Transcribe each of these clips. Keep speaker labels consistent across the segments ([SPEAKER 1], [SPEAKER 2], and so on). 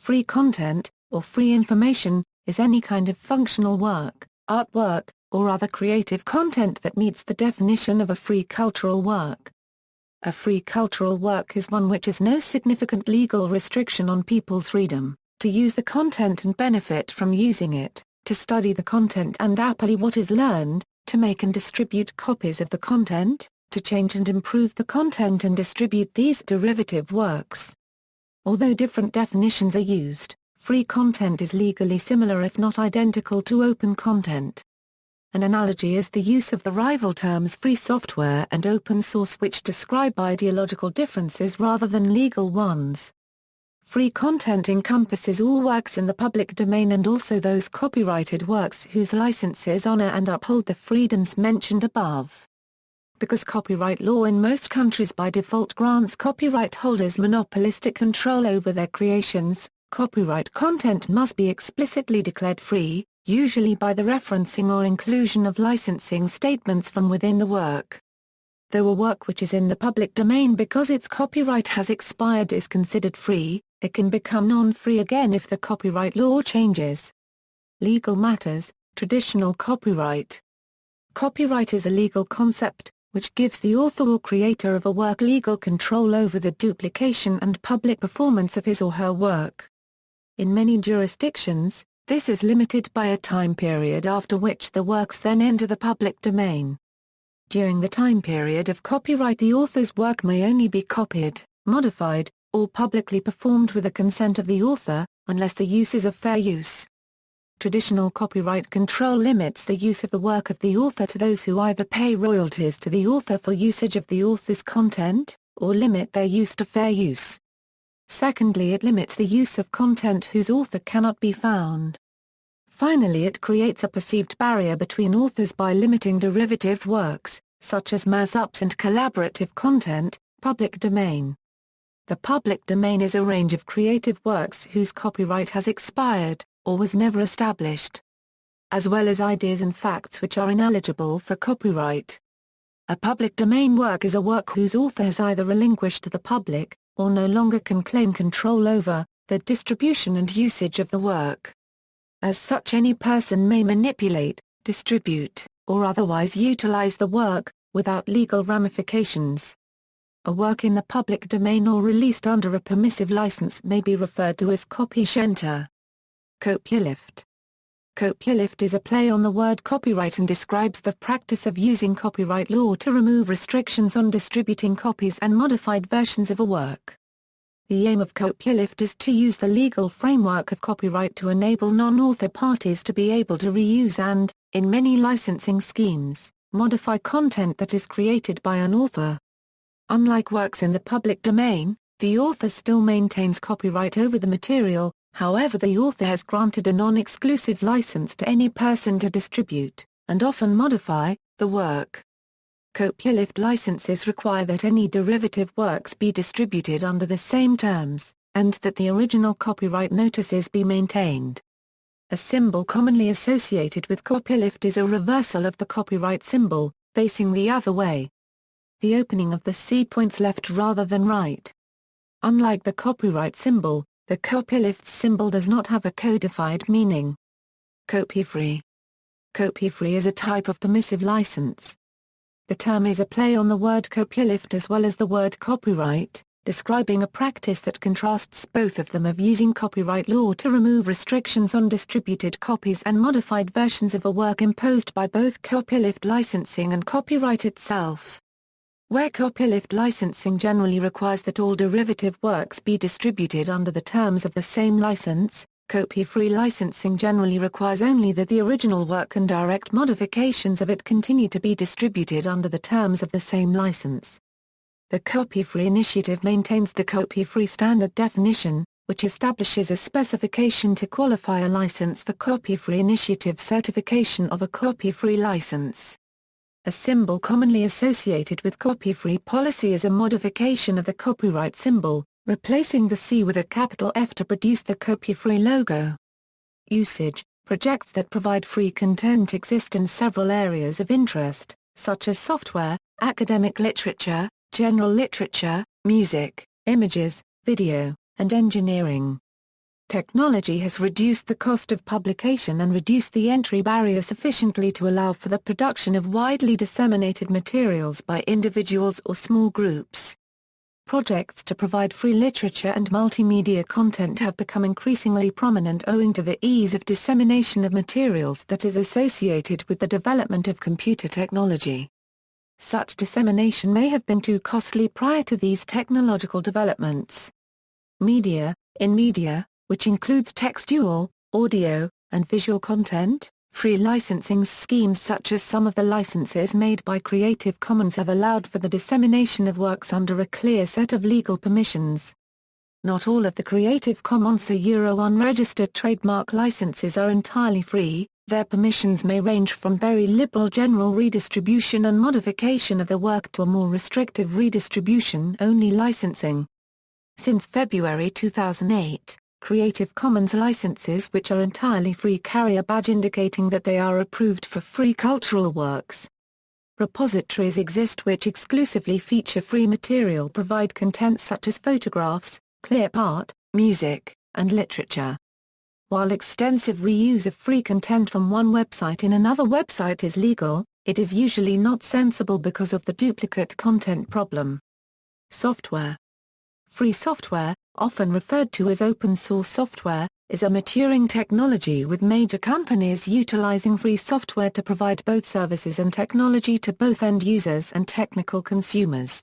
[SPEAKER 1] Free content, or free information, is any kind of functional work, artwork, or other creative content that meets the definition of a free cultural work. A free cultural work is one which has no significant legal restriction on people's freedom to use the content and benefit from using it, to study the content and apply what is learned, to make and distribute copies of the content, to change and improve the content and distribute these derivative works. Although different definitions are used, free content is legally similar if not identical to open content. An analogy is the use of the rival terms free software and open source, which describe ideological differences rather than legal ones. Free content encompasses all works in the public domain and also those copyrighted works whose licenses honor and uphold the freedoms mentioned above. Because copyright law in most countries by default grants copyright holders monopolistic control over their creations, copyright content must be explicitly declared free, usually by the referencing or inclusion of licensing statements from within the work. Though a work which is in the public domain because its copyright has expired is considered free, it can become non-free again if the copyright law changes. Legal matters, traditional copyright. Copyright is a legal concept, which gives the author or creator of a work legal control over the duplication and public performance of his or her work. In many jurisdictions, this is limited by a time period after which the works then enter the public domain. During the time period of copyright, the author's work may only be copied, modified, or publicly performed with the consent of the author, unless the use is of fair use. Traditional copyright control limits the use of the work of the author to those who either pay royalties to the author for usage of the author's content, or limit their use to fair use. Secondly, it limits the use of content whose author cannot be found. Finally, it creates a perceived barrier between authors by limiting derivative works, such as mass-ups and collaborative content, public domain. The public domain is a range of creative works whose copyright has expired, or was never established, as well as ideas and facts which are ineligible for copyright. A public domain work is a work whose author has either relinquished to the public, or no longer can claim control over, the distribution and usage of the work. As such, any person may manipulate, distribute, or otherwise utilize the work, without legal ramifications. A work in the public domain or released under a permissive license may be referred to as copyleft. Copyleft. Copyleft is a play on the word copyright and describes the practice of using copyright law to remove restrictions on distributing copies and modified versions of a work. The aim of copyleft is to use the legal framework of copyright to enable non-author parties to be able to reuse and, in many licensing schemes, modify content that is created by an author. Unlike works in the public domain, the author still maintains copyright over the material, however the author has granted a non-exclusive license to any person to distribute, and often modify, the work. Copyleft licenses require that any derivative works be distributed under the same terms, and that the original copyright notices be maintained. A symbol commonly associated with copyleft is a reversal of the copyright symbol, facing the other way. The opening of the C points left rather than right. Unlike the copyright symbol, the copyleft symbol does not have a codified meaning. Copy-free. Copy-free is a type of permissive license. The term is a play on the word copyleft as well as the word copyright, describing a practice that contrasts both of them of using copyright law to remove restrictions on distributed copies and modified versions of a work imposed by both copyleft licensing and copyright itself. Where copyleft licensing generally requires that all derivative works be distributed under the terms of the same license, copy-free licensing generally requires only that the original work and direct modifications of it continue to be distributed under the terms of the same license. The Copy-Free Initiative maintains the Copy-Free Standard definition, which establishes a specification to qualify a license for Copy-Free Initiative certification of a copy-free license. A symbol commonly associated with copy-free policy is a modification of the copyright symbol, replacing the C with a capital F to produce the copy-free logo. Usage. Projects that provide free content exist in several areas of interest, such as software, academic literature, general literature, music, images, video, and engineering. Technology has reduced the cost of publication and reduced the entry barrier sufficiently to allow for the production of widely disseminated materials by individuals or small groups. Projects to provide free literature and multimedia content have become increasingly prominent owing to the ease of dissemination of materials that is associated with the development of computer technology. Such dissemination may have been too costly prior to these technological developments. Media, in media, which includes textual, audio, and visual content, free licensing schemes such as some of the licenses made by Creative Commons have allowed for the dissemination of works under a clear set of legal permissions. Not all of the Creative Commons unregistered trademark licenses are entirely free. Their permissions may range from very liberal general redistribution and modification of the work to a more restrictive redistribution-only licensing. Since February 2008, Creative Commons licenses which are entirely free carry a badge indicating that they are approved for free cultural works. Repositories exist which exclusively feature free material, provide content such as photographs, clip art, music, and literature. While extensive reuse of free content from one website in another website is legal, it is usually not sensible because of the duplicate content problem. Software. Free software, often referred to as open-source software, is a maturing technology with major companies utilizing free software to provide both services and technology to both end users and technical consumers.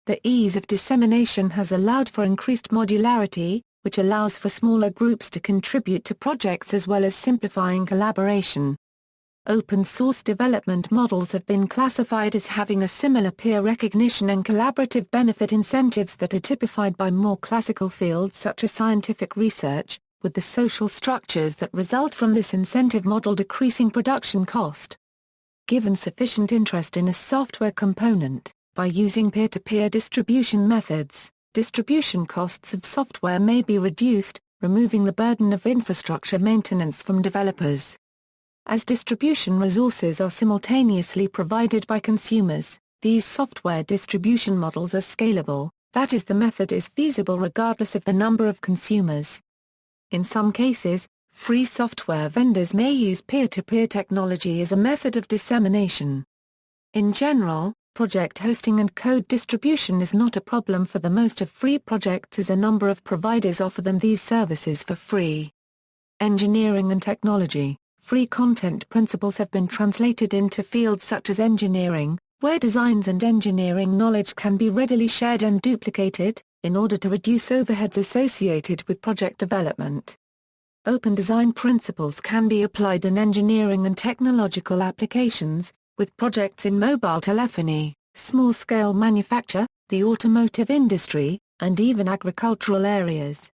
[SPEAKER 1] The ease of dissemination has allowed for increased modularity, which allows for smaller groups to contribute to projects as well as simplifying collaboration. Open-source development models have been classified as having a similar peer recognition and collaborative benefit incentives that are typified by more classical fields such as scientific research, with the social structures that result from this incentive model decreasing production cost. Given sufficient interest in a software component, by using peer-to-peer distribution methods, distribution costs of software may be reduced, removing the burden of infrastructure maintenance from developers. As distribution resources are simultaneously provided by consumers, these software distribution models are scalable, that is, the method is feasible regardless of the number of consumers. In some cases, free software vendors may use peer-to-peer technology as a method of dissemination. In general, project hosting and code distribution is not a problem for the most of free projects as a number of providers offer them these services for free. Engineering and technology. Free content principles have been translated into fields such as engineering, where designs and engineering knowledge can be readily shared and duplicated, in order to reduce overheads associated with project development. Open design principles can be applied in engineering and technological applications, with projects in mobile telephony, small-scale manufacture, the automotive industry, and even agricultural areas.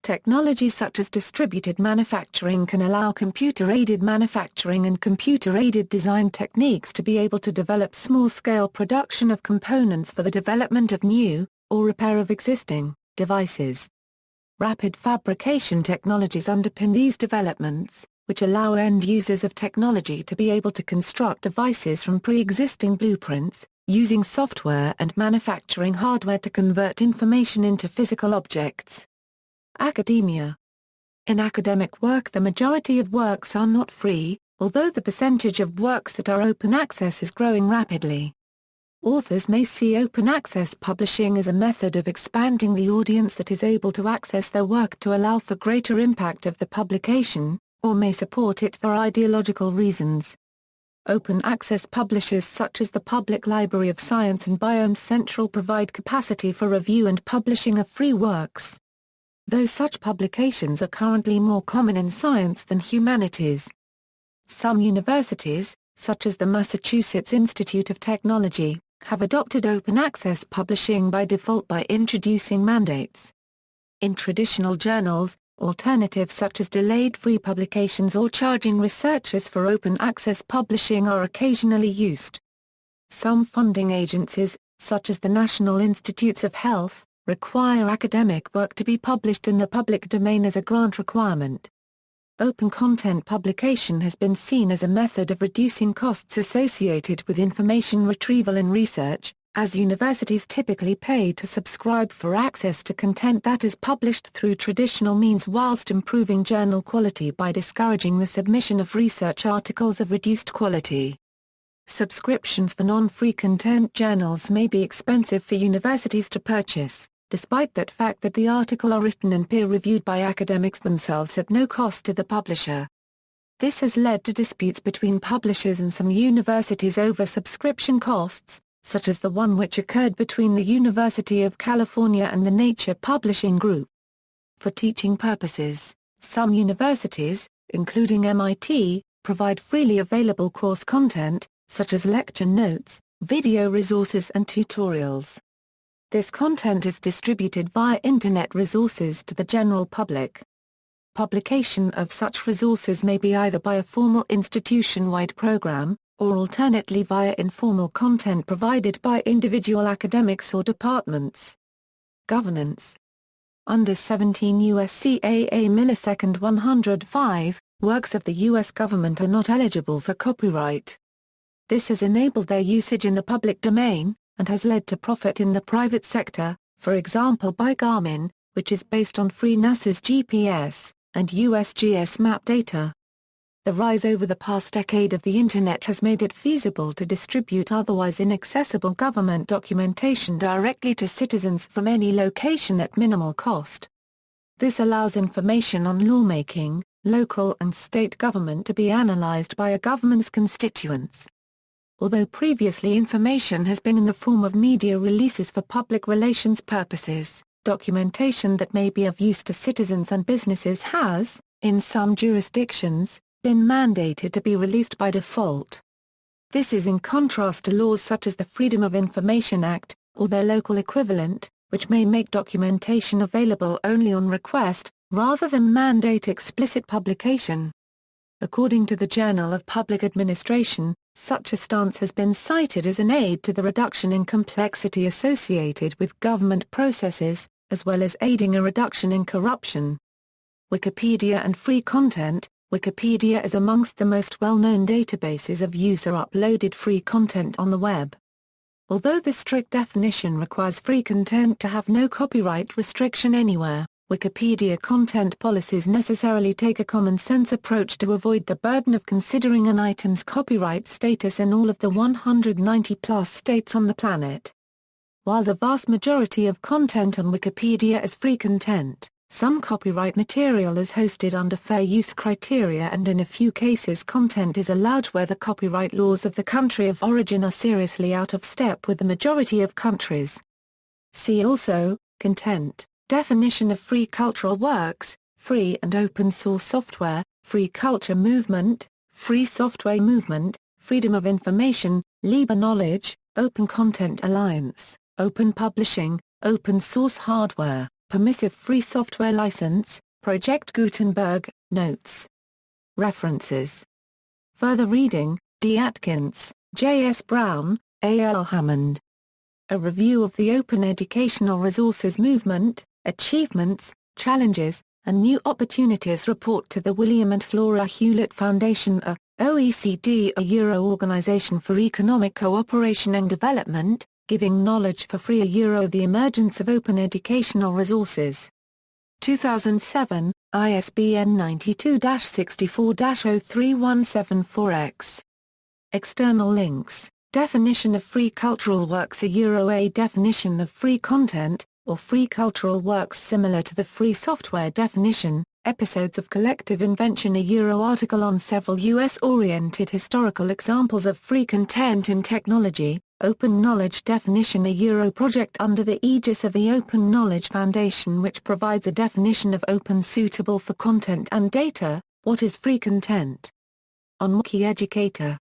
[SPEAKER 1] Technologies such as distributed manufacturing can allow computer-aided manufacturing and computer-aided design techniques to be able to develop small-scale production of components for the development of new, or repair of existing, devices. Rapid fabrication technologies underpin these developments, which allow end users of technology to be able to construct devices from pre-existing blueprints, using software and manufacturing hardware to convert information into physical objects. Academia. In academic work, the majority of works are not free, although the percentage of works that are open access is growing rapidly. Authors may see open access publishing as a method of expanding the audience that is able to access their work to allow for greater impact of the publication, or may support it for ideological reasons. Open access publishers such as the Public Library of Science and Biome Central provide capacity for review and publishing of free works. Though such publications are currently more common in science than humanities. Some universities, such as the Massachusetts Institute of Technology, have adopted open access publishing by default by introducing mandates. In traditional journals, alternatives such as delayed free publications or charging researchers for open access publishing are occasionally used. Some funding agencies, such as the National Institutes of Health, require academic work to be published in the public domain as a grant requirement. Open content publication has been seen as a method of reducing costs associated with information retrieval in research, as universities typically pay to subscribe for access to content that is published through traditional means whilst improving journal quality by discouraging the submission of research articles of reduced quality. Subscriptions for non-free content journals may be expensive for universities to purchase, despite that fact that the articles are written and peer-reviewed by academics themselves at no cost to the publisher. This has led to disputes between publishers and some universities over subscription costs, such as the one which occurred between the University of California and the Nature Publishing Group. For teaching purposes, some universities, including MIT, provide freely available course content, such as lecture notes, video resources and tutorials. This content is distributed via Internet resources to the general public. Publication of such resources may be either by a formal institution-wide program, or alternately via informal content provided by individual academics or departments. Governance. Under 17 U.S.C. A.A. millisecond 105, works of the U.S. government are not eligible for copyright. This has enabled their usage in the public domain, and has led to profit in the private sector, for example by Garmin, which is based on free NASA's GPS, and USGS map data. The rise over the past decade of the Internet has made it feasible to distribute otherwise inaccessible government documentation directly to citizens from any location at minimal cost. This allows information on lawmaking, local and state government to be analyzed by a government's constituents. Although previously information has been in the form of media releases for public relations purposes, documentation that may be of use to citizens and businesses has, in some jurisdictions, been mandated to be released by default. This is in contrast to laws such as the Freedom of Information Act, or their local equivalent, which may make documentation available only on request, rather than mandate explicit publication. According to the Journal of Public Administration, such a stance has been cited as an aid to the reduction in complexity associated with government processes, as well as aiding a reduction in corruption. Wikipedia and free content. Wikipedia is amongst the most well-known databases of user-uploaded free content on the web. Although the strict definition requires free content to have no copyright restriction anywhere, Wikipedia content policies necessarily take a common-sense approach to avoid the burden of considering an item's copyright status in all of the 190-plus states on the planet. While the vast majority of content on Wikipedia is free content, some copyright material is hosted under fair use criteria, and in a few cases content is allowed where the copyright laws of the country of origin are seriously out of step with the majority of countries. See also, content, definition of free cultural works, free and open source software, free culture movement, free software movement, freedom of information, Libre Knowledge, Open Content Alliance, open publishing, open source hardware, permissive free software license, Project Gutenberg, notes. References. Further reading, D. Atkins, J. S. Brown, A. L. Hammond. A Review of the Open Educational Resources Movement, Achievements, Challenges, and New Opportunities Report to the William and Flora Hewlett Foundation, a OECD, a Euro Organization for Economic Cooperation and Development, Giving Knowledge for Free, a Euro, the Emergence of Open Educational Resources. 2007, ISBN 92-64-03174-X. External links, definition of free cultural works, a Euro, a definition of free content, or free cultural works similar to the free software definition, episodes of collective invention, a Euro article on several US-oriented historical examples of free content in technology, Open Knowledge definition, a Euro project under the aegis of the Open Knowledge Foundation which provides a definition of open suitable for content and data, what is free content? On Wiki Educator.